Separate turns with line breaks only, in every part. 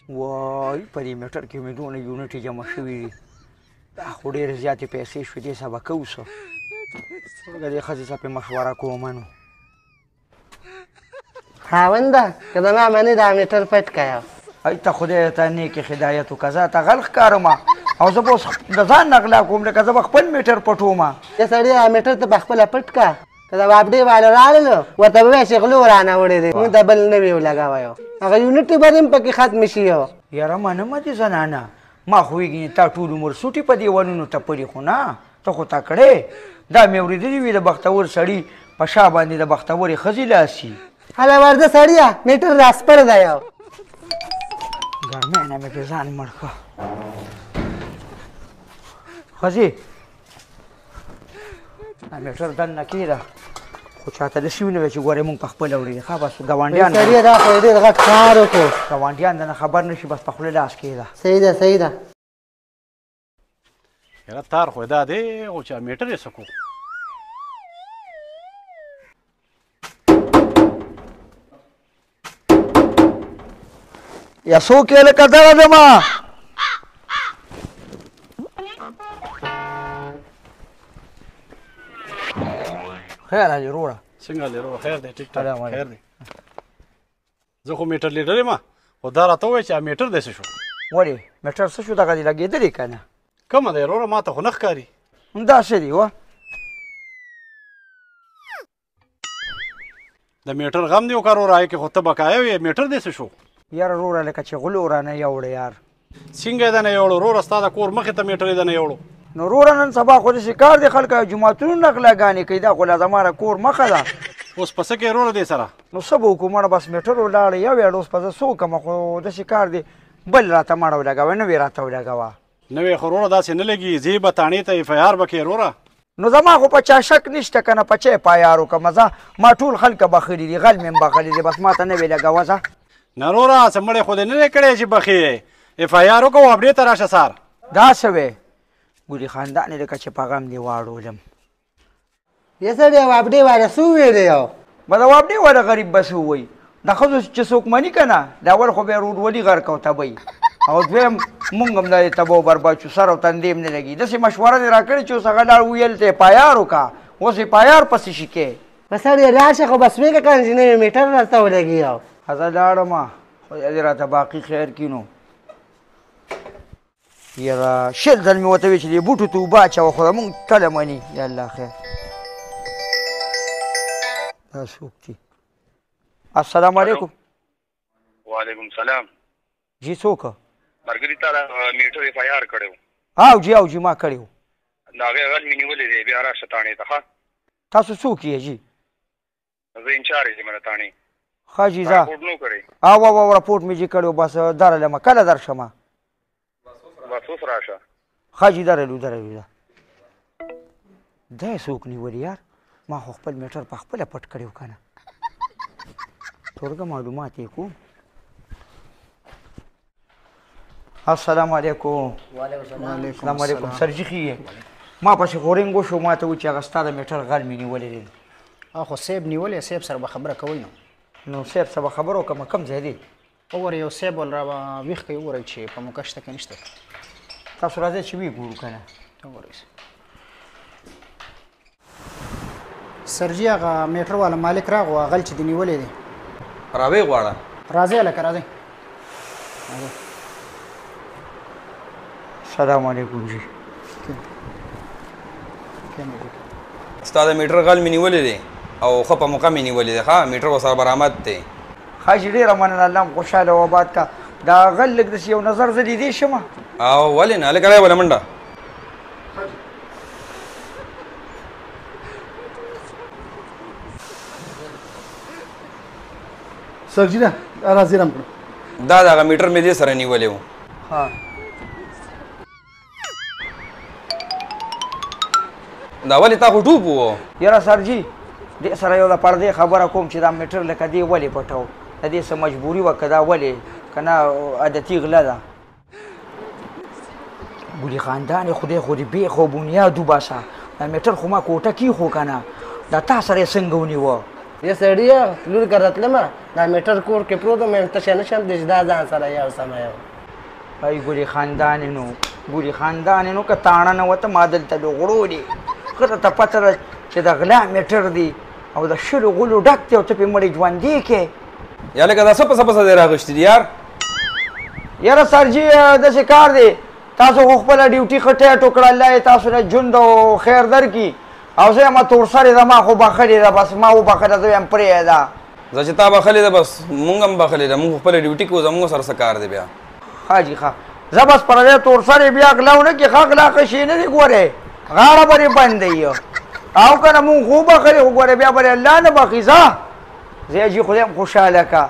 وای په دې میټر کې مې دونه یونټې جمع شوي دي دا خو ډېرې زیاتې پیسې شوې دې سبا کوو څه څرنګه دې ښځې څه پې مشوره کومه نو
خاونده که زما منې دا میټر پټ کړه
ای ته خدای ته نیکې هدایت وکړه زه ته غل ښکارم او زه به اوس د ځان نه غلا کوم لکه زه به خپل میټر پټوم
یا سړی دا میټر ته پخپله پټ کړه که دا واپډې والا راغلل ورته به وایې چې غلو رانه وړی دی موږ ته بل نوی ولګوی هغه یونټې به هم پکې ختمې شي
یاره منمه دې زنانه ما خو ویږي تا ټول عمر سوټې په دیوالونو تپلي خو نه ته خو تکړې دا مې اورېدلي وي د بختور سړي په شا باندې د بختورې ښځې لاسي
هله ورځه سړیه میټر راسپړ دی
ګرمۍ نه مې پرې ځان مړ کړه ښځې دا میټر دننه کېږده خو چاته داسې ونه وی چې ګورې مونږ په خپله وړي ښه بس ګاونډیان
سړیه دا خو یې ډېر غټ کار وکړو
ګاونډیان دنه خبر نه شي بس په خوله لاس کېږده
صحیح ده صحیح ده
یاره تار خو دا دی خو چې میټر یې څه کړو
یا څوک یې لکه دغه دمه خیر علي وروره
څنګه دی وروره خیر دی ټیک ټاک
سلام علیکم.
خیر دی زه خو میټر لیډر یم خو دا راته ووایه چې میټر دی څه شو
ولې میټر څه شو دغه دې لګېدلې که نه
کومه دی وروره ما ته خو نه ښکاري
همدا څه دي وه
د میټر غم دی وکړه وروره کې خو ته بقایا وې میټر دی څه شو
یاره وروره لکه چې غلو رانه یوړې یار
څنګه یې دنه یوړو وروره ستا د کور مخې ته میټر یې دنه یوړو
نو وروره نن سبا خو داسې کار دی خلک جوماتونو نه غلاګانې کوي دا خو لا زما کور مخه ده
اوس په څه کې وروره دې سره
نو څه به وکړو مړه بس میټر ولاړې یو ویاړ اوس په زه څه وکړم خو داسې کار دی بل راته مړه ولګوه نه وې راته ولګوه
نوې خو وروره داسې نه لګي ځې به تاڼې ته اف آی آر به کې وروره
نو زما خو په چا شک نشته که نه په چا یې پایار وکړم زه ما ټول خلکه بخلي دي غل مې هم بخلي دي بس ما ته نه وې لګوه زه
نه وروره څه مړې خو دې نه دی کړی چې بخې اف آی آر وکړو اپډې ته راشه سار
دا څه وې ګوري خاندان یې لکه چې په غم دې واړولم
یا سړی واپډې والا څه وویلی
به د وابډې والا غریب به څه ووایي د ښځو چې څوک مني که نه د اول خو بیا ورورولي غرق او تبی او دویم مونږ هم دا تبه و برباد شو سر او تندې هم نه لګي داسې مشوره دې راکړې چې اوس هغه لاړ ویل ته یې پایار وکړه اوس یې پایار پسې شي کې
په سړی راشه خو بس ویې که کنه چې نوی میټر راته ولګي
زه لاړم خدای دې راته باقي خیر کړي نو یاره شل ځل مې ورته ویل چې دې بوټو ته اوبه اچوه خو زمونږ ټله مني یا الله خیر دا څوک دي السلام علیکم
وعلیکم سلام
جی څوک
مرګري تعالی میټر اف آی آر کړو
او جی ما کړی و
د هغې غل مې نیولې دی بیا راشه تاڼې ته ښه
تاسو څوک یې جی
زه انچارج یم د تاڼې
ښه جی زه
راپورټ نو کړی
رپورټ مې جی کړی و بس درلم کله درشمه
بس اوس راشه
ښه جی درلو دا یې څوک نیولي یار ما خو خپل میټر په خپله پټ کړی و که نه ټولګه معلومات یې کوم السلام علیکم السلام علیکم سرجي ښه یې ما پسې غورینګ وشو ما ته و چې هغه ستا د میټر غل مې نیولی دی
خو صیب نیولې صیب سره به خبره کوئ
نو صاحب سره به خبره وکړم کوم ځای دی
وګورئ یو صیب ول را به ویښ کوي وګورئ چې په موقع شته که نشته
تاسو راځئ چې ویې ګورو که نه
وګورئ سرجي هغه میټر والا مالک راغو غل چې دې نیولې دی
راوی غواړه
راځئ هلکه راځئ
سلام علیکم جی
ستا د میټر غل مې نیولې دی او ښه په موقع مې نیولې دی ښه میټر ورسره برآمد دی
ښه جي ډېره مننه الله م خوشحاله او آباد کا دا غل لږ داسې یو نظر زه لیدی شمه
او ولې نه هلکه رایې وله منډه
سرجي نه راځي رم کړه
دا د هغه میټر مې دې سره نیولی و دا ولې تا خو ټوپ و
یاره سرجي دې سره یو د پردې خبره کوم چې دا میټر لکه دې ولې پټو د دې څه مجبوري وه که دا ولې که نه عادتي غله ده ګلي خاندان خدای خو دې بیخ او بنیاد وباسه دا میټر خو ما کوټه کېښو که نه دا تا سره یې څنګه ونیوه
یا سړیه لور که راتلمه دا میټر کور کې پروت مې ته نشم د دا ځان سره یو سمایو
ای ګوري خاندان نو ګوري خاندان نو که تاڼه نه وته ما دلته د غړو دي خره ته پته ده چې د غلا میټر دی او د شلو غلو ډک دی او ته پې مړې ژوندي کې
یا لکه دا څه په څه دی راغشتي دي یار
یاره سرجي داسې کار دی تاسو خو خپله ډیوټي ښه ټیټ وکړه الله یې تاسو له ژوند او خیر درکړي او زه یم تور سرې ده ما خو بخلې ده بس ما وبخله زه یم پرېږده
زه چې تا بخلې ده بس مونږ هم بخلې ده مونږ خپله ډیوټي کوو زمونږ سره څه کار دی بیا
حاجي ښه زه بس پر دې تور سرې بیا غلاو نه کې ښه غلا ښه شي نه دی ګورې غاړه به دې بند دی او که نه مونږ خو بخلې خو ګورې بیا به دې الله نه بخي ځه زه جي خدای هم خوشحاله که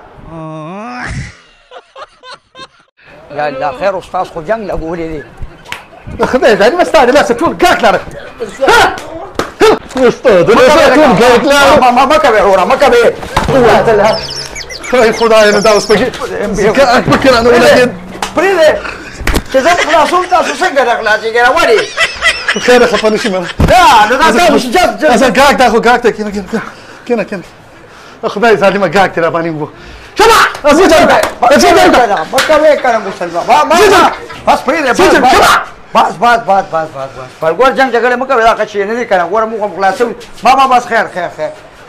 یا الله خیر استاد خو جنګ لګولې دی
خدای دې ما ستاره لا ټول ګاک لاره استاد له ټول ګاک لاره
ما کوي ورا ما کوي
خدای خدای نه دا اوس پکې ګاک پکې نه ولګي
پرې چې زه خلاصوم تاسو څنګه راخلاصېږئ راولې
خیر خفه نشي مړه
نو دا تاسو
اصل ګاک دا خو ګاک ته کینه خدای ظالمه ګاک ته را باندې وو شبا ازو ځه
ما کوي کنه مسلمان بس پرې بس پر ګور جنگ جګړه مکه دا کښې نه دي کنه ګور موږ خلاصو ما بس خیر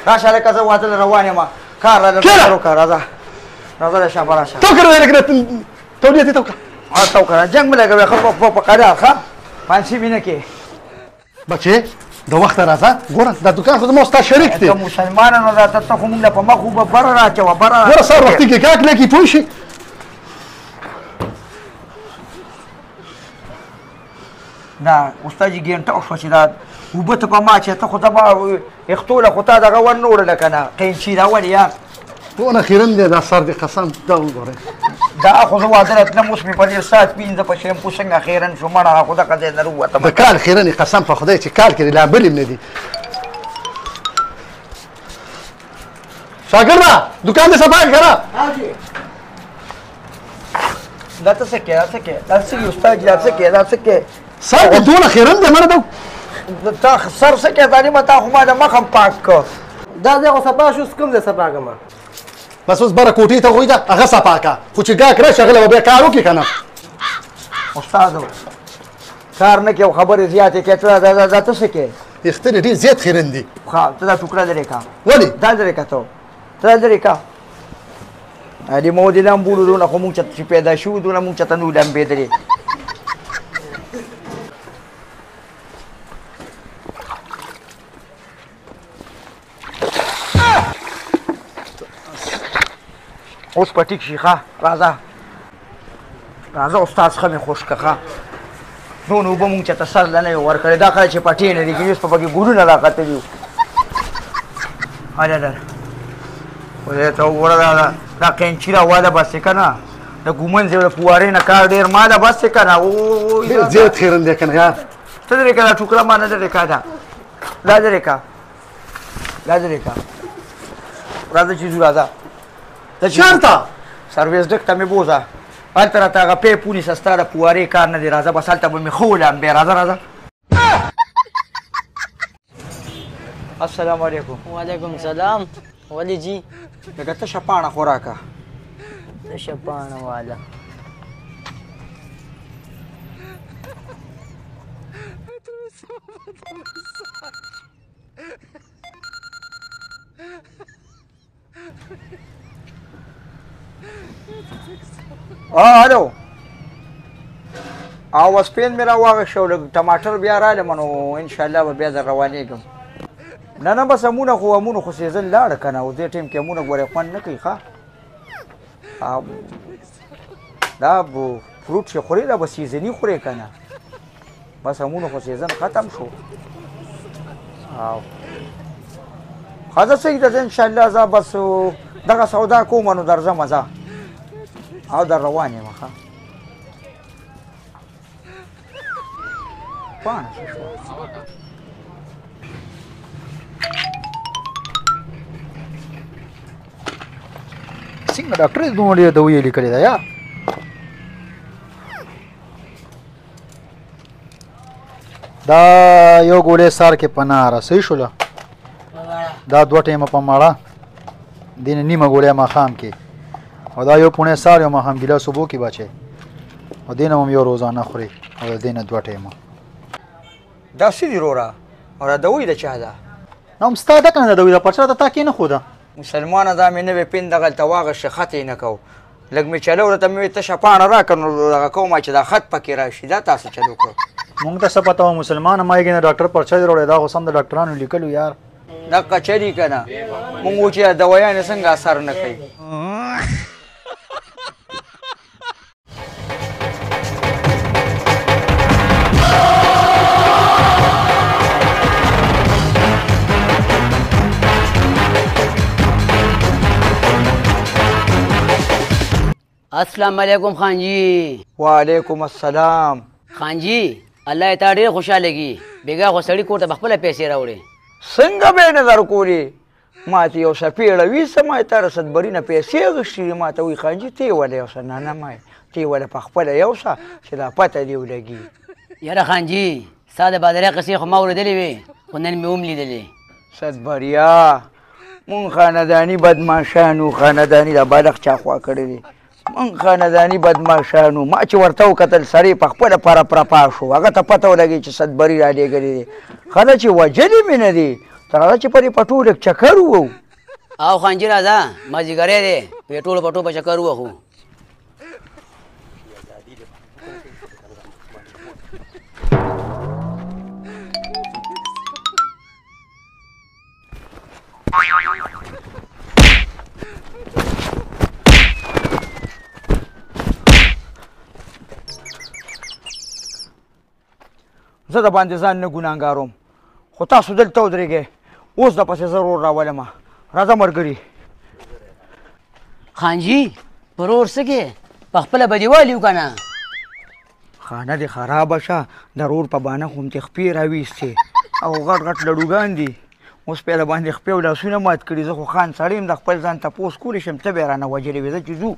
راشه لکه زه واده روان یم کار را راځه شابه راشه
تو کړو لکه تولیت تو
تو کنه جنگ مې لګوي خو په قرار ښه پانسی مینه کې
بچې د وخت راځه ګوره دا دکان خو زما ستا شریک دی
ته مسلمانانو راته ته خو موږ له په مخ خو به بره راچوه
ګوره سهار وختي کې ګاک لګي پوه شي
دا استاد جي ګنټه شو چې دا اوبه ته په ما چې ته خو زما اختوله خو تا دغه ور نه وړله که نه قینچي راولې یار
ټول خیرن دی دا سر دی قسم دا وګورئ
دا خو زه واده راتلم اوس مې په دې ساعت پنځه په شیمپو څنګه خیرن شو مړه خو دغه ځای نه راووتم
د کال خیرن قسم په خدای چې کال کې لا بل نه دی شاګرده دکان دې صفا کړه
دا ته څه کې دا څه استاد جي دا څه کې
سر دې دونه خیرن دی مړه
تا سر څه کې تعلیم تا خو ما د مخ هم پاک کړ
دا ځای خو صفا شو کوم ځای صفا کړم
بس اوس بره کوټې ته غوښته هغه صفا کړه خو چې ګاک راشي هغه به بیا کار وکړي که نه
استادو کار نه کې او خبرې زیاتې کې دا ته څه کې
اختر ډېر زیات خیرن دي
ته دا ټوکره لرې کا
ولې
دا لرې کا ته لرې کا د مودې لمبولو دونه خو موږ چې پیدا شو دونه موږ چې ته نو لمبېدلې اوس په ټیک شي ښه راځه استاد څخه مې خوش که ښه نو اوبه مونږ چې ته سر له نه یې ورکړې دا کله چې پټې نه دي اوس په پکې ګلونه راختلي وو هله خدای ته وګوره دا قینچي راواده بس که نه د ګومن ځای د فوارې نه کار ډېر ماله بس که نه
ډېر زیات خیرن دی که نه یار
ته لرې که دا ټوکره ما نه لرې که دا لرې که راځه چې ځو راځه
چېرته
سرویس ډک ته مې بوځه هلته راته هغه پیپ ونیسه ستا د فوارې کار نه دی راځه بس هلته به مې ښه ولامبې راځه السلام علیکم
وعلیکم السلام ولی جی
لکه تشه پاڼه خو راکه
تشه پاڼه والا
هلو او سپین مې راواغېښته لږ ټماټر بیا رالم نو انشاءالله به بیا زه روانېږم نه بس امونه خو سیزن لاړه که نه او دې ټایم کې امونه ګورې خوند نه کوي ښه دا فروټ چې خورې دا به سیزني خورې که نه بس امونه خو سیزن ختم شو ښه زه صحیح ده زه انشاءالله زه بس دغه سودا کوم نو درځم زه او در روان یم ښه پاڼه څه شوه څنګه ډاکټر یې دومره ډېره دویې لیکلې ده یا دا یو ګولې سر کې پناره صحیح شوله دا 2 ټیمه په ماړه
دین نیمه ګوړی ماښام کې او دا یو پوڼی سهار یو ماښام ګیلاس اوبو کې بچی او دین هم یو روزانه خوري او د دې نه 2 ټیمه.
دا څه دي وروره او دا دوی د چا ده؟
نو هم ستا ده که نه د دوی ده پرچا ته تا کې نه ښوده
مسلمانه دا مې نوې پین دغلته واغېستې خط یې نه کو لږ مې چلو راته مې ویې تشه پاڼه راکړه نو دغه کومه چې دا خط پکې راشي دا تاسو چلو کړو.
مونږ ته څه پته وه مسلمانه ما یې نه ډاکټر پرچا دې راوړی دا خو سم د ډاکټرانو لیکلو یار.
دقه چلي که نه مونږ و چې دوایانې څنګه اثر نه کوي.
السلام علیکم خان جی.
وعلیکم السلام.
خان جی الله تا ډېر خوشحاله کي بېګا خو سړي کور ته په خپله پیسې راوړې.
څنګه به یې نه درکولې ما ته یو څپېړه ویسته ما یې تا رسدبري نه پیسې اخېستې دي ما ته وایي خان جي ته یې وله یوسه نه نه ما ته یې وله په خپله یوسه چې دا پته دې ولګي.
یاره خان جي ستا د بادریا قصې خو ما اورېدلې وې خو نن مې هم لیدلې.
صدبریا مونږ خانداني بدماشانو خانداني دا بالغ چا خوا کړی دی مونږ خانداني بدماشانو ما چې ورته وکتل سړی په خپله پرپرپا شو هغه ته پته ولګي چې صدبري رالېږلې دی ښه ده چې وجلې مې نه دی تر هغه چې پرې په ټولک چکر وو.
او خان جي راځه مازدیګری دی په ټولو پټو په چکر ووهو.
زه د باندې ځان نه ګناهګاروم خو تاسو دلته ودرېږئ اوس د پسې ضرور راولمه راځه ملګري.
خان جي ورور څه کې په خپله به دې والي که نه
خانه دې خرابه شه د رور په بانه خو مې خپې راویستې او غټ غټ لډوګان دي اوس پې د باندې خپې او لاسونه مات کړي زه خو خان سړی یم د خپل ځان تپوس کولی شم ته به یې رانه وجلې وې زه چې ځو